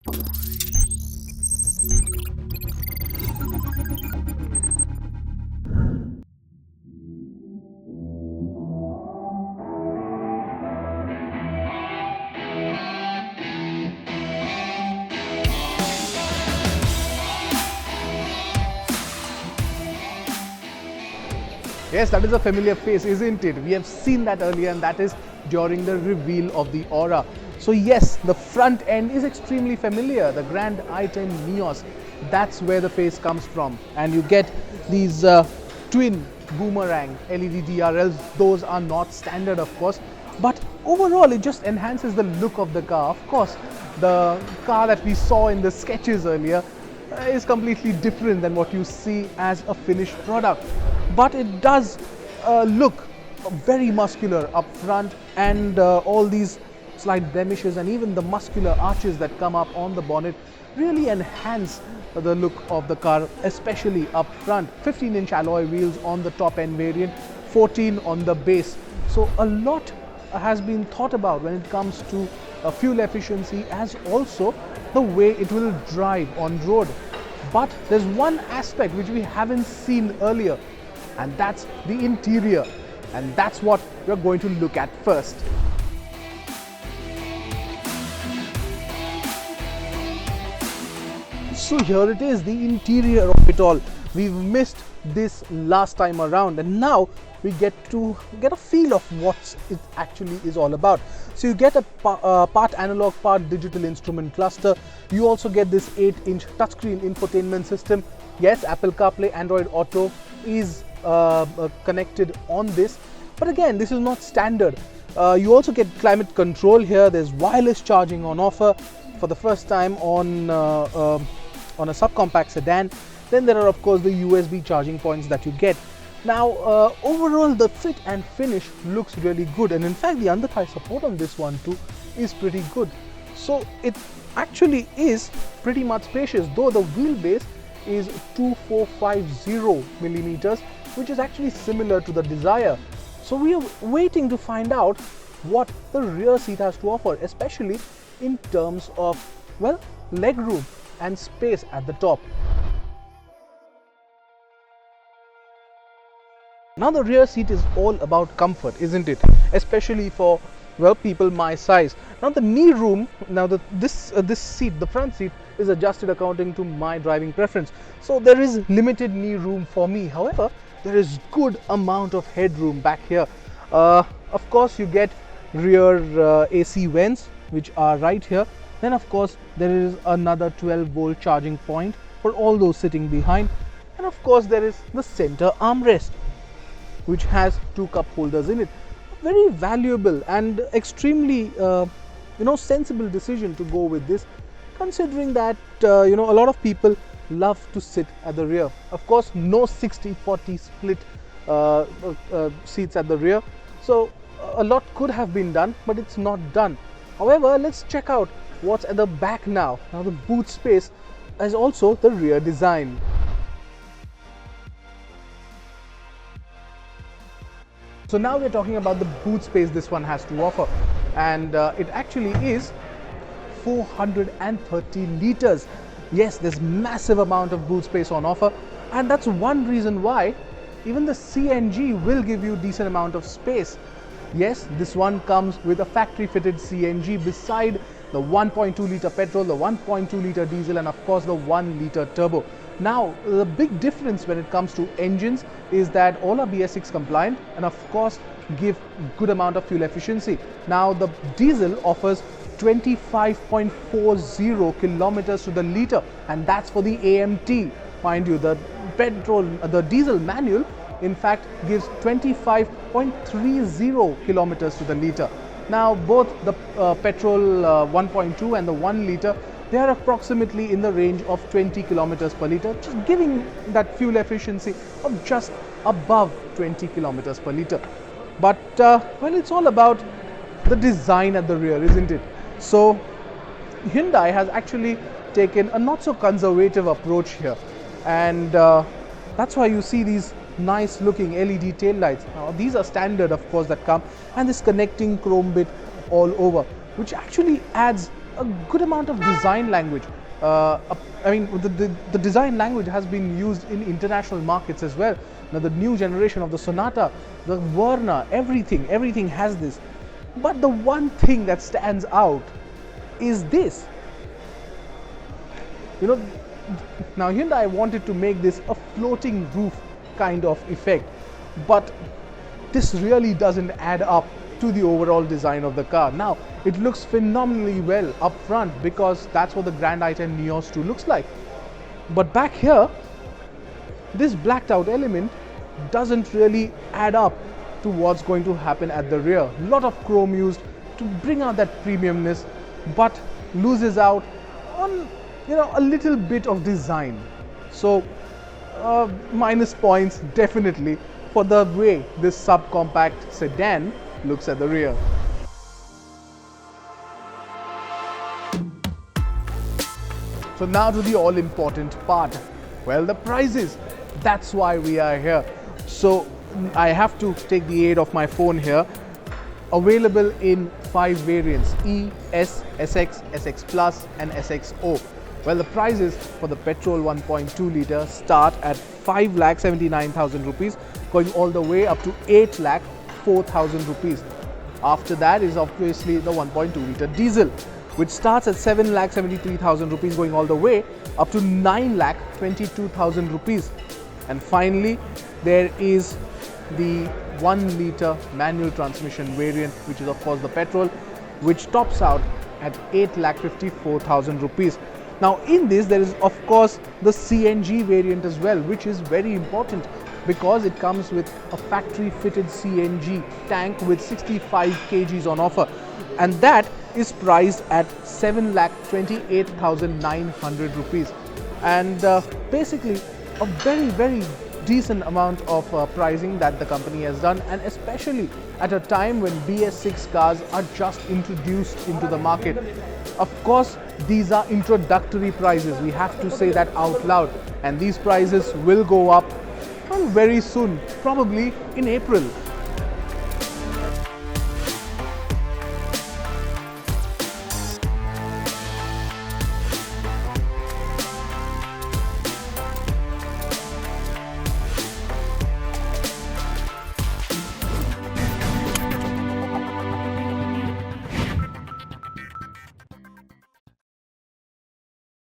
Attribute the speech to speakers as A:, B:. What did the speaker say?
A: Yes, that is a familiar face, isn't it? We have seen that earlier, and that is during the reveal of the Aura. So yes, the front end is extremely familiar. The Grand i10 Neos, that's where the face comes from. And you get these twin boomerang LED DRLs. Those are not standard, of course. But overall, it just enhances the look of the car. Of course, the car that we saw in the sketches earlier is completely different than what you see as a finished product. But it does look very muscular up front, and all these slight blemishes and even the muscular arches that come up on the bonnet really enhance the look of the car, especially up front. 15-inch alloy wheels on the top end variant, 14 on the base. So a lot has been thought about when it comes to fuel efficiency, as also the way it will drive on road. But there's one aspect which we haven't seen earlier, and that's the interior, and that's what we're going to look at first. So here it is, the interior of it all. We've missed this last time around, and now we get to get a feel of what it actually is all about. So you get a part analog, part digital instrument cluster. You also get this 8-inch touchscreen infotainment system. Yes, Apple CarPlay, Android Auto is connected on this, but again, this is not standard. You also get climate control here. There's wireless charging on offer for the first time on a subcompact sedan. Then there are, of course, the USB charging points that you get. Now, overall, the fit and finish looks really good, and in fact, the under-thigh support on this one too is pretty good. So it actually is pretty much spacious, though the wheelbase is 2450 millimeters, which is actually similar to the Desire. So we are waiting to find out what the rear seat has to offer, especially in terms of, well, legroom and space at the top. Now the rear seat is all about comfort, isn't it? Especially for, well, people my size. Now the knee room, this seat, the front seat, is adjusted according to my driving preference. So there is limited knee room for me. However, there is good amount of headroom back here. Of course, you get rear AC vents, which are right here. Then of course, there is another 12-volt charging point for all those sitting behind. And of course, there is the center armrest, which has 2 cup holders in it. Very valuable and extremely sensible decision to go with this, considering that a lot of people love to sit at the rear. Of course, no 60-40 split seats at the rear, so a lot could have been done, but it's not done. However, let's check out what's at the back now. Now the boot space is also the rear design. So now we're talking about the boot space this one has to offer, and it actually is 430 liters. Yes, there's massive amount of boot space on offer, and that's one reason why even the CNG will give you decent amount of space. Yes, this one comes with a factory fitted CNG beside the 1.2 liter petrol, the 1.2 liter diesel, and of course the 1 liter turbo. Now, the big difference when it comes to engines is that all are BS6 compliant and of course give good amount of fuel efficiency. Now, the diesel offers 25.40 kilometers to the liter, and that's for the AMT. Mind you, the diesel manual in fact gives 25.30 kilometers to the liter. Now, both the petrol 1.2 and the 1 liter, they are approximately in the range of 20 kilometers per liter, just giving that fuel efficiency of just above 20 kilometers per liter. But well, it's all about the design at the rear, isn't it? So Hyundai has actually taken a not so conservative approach here, and that's why you see these nice looking LED tail lights. Now, these are standard, of course, that come, and this connecting chrome bit all over, which actually adds a good amount of design language. I mean, the design language has been used in international markets as well. Now, the new generation of the Sonata, the Verna, everything has this. But the one thing that stands out is this. You know, now Hyundai wanted to make this a floating roof kind of effect, but this really doesn't add up to the overall design of the car. Now, it looks phenomenally well up front because that's what the Grand i10 Nios 2 looks like. But back here, this blacked out element doesn't really add up to what's going to happen at the rear. A lot of chrome used to bring out that premiumness, but loses out on, you know, a little bit of design. So minus points definitely for the way this subcompact sedan looks at the rear. So now to the all important part. Well, the prices. That's why we are here. So I have to take the aid of my phone here. Available in 5 variants: E, S, SX, SX Plus and SXO. Well, the prices for the petrol 1.2 litre start at 5,79,000 rupees, going all the way up to 8,04,000 rupees. After that is obviously the 1.2 litre diesel, which starts at 7,73,000 rupees, going all the way up to 9,22,000 rupees. And finally, there is the 1 litre manual transmission variant, which is of course the petrol, which tops out at 8,54,000 rupees. Now in this there is of course the CNG variant as well, which is very important because it comes with a factory fitted CNG tank with 65 kgs on offer, and that is priced at 7,28,900 rupees. And basically a very decent amount of pricing that the company has done, and especially at a time when BS6 cars are just introduced into the market. Of course, these are introductory prices, we have to say that out loud, and these prices will go up very soon, probably in April.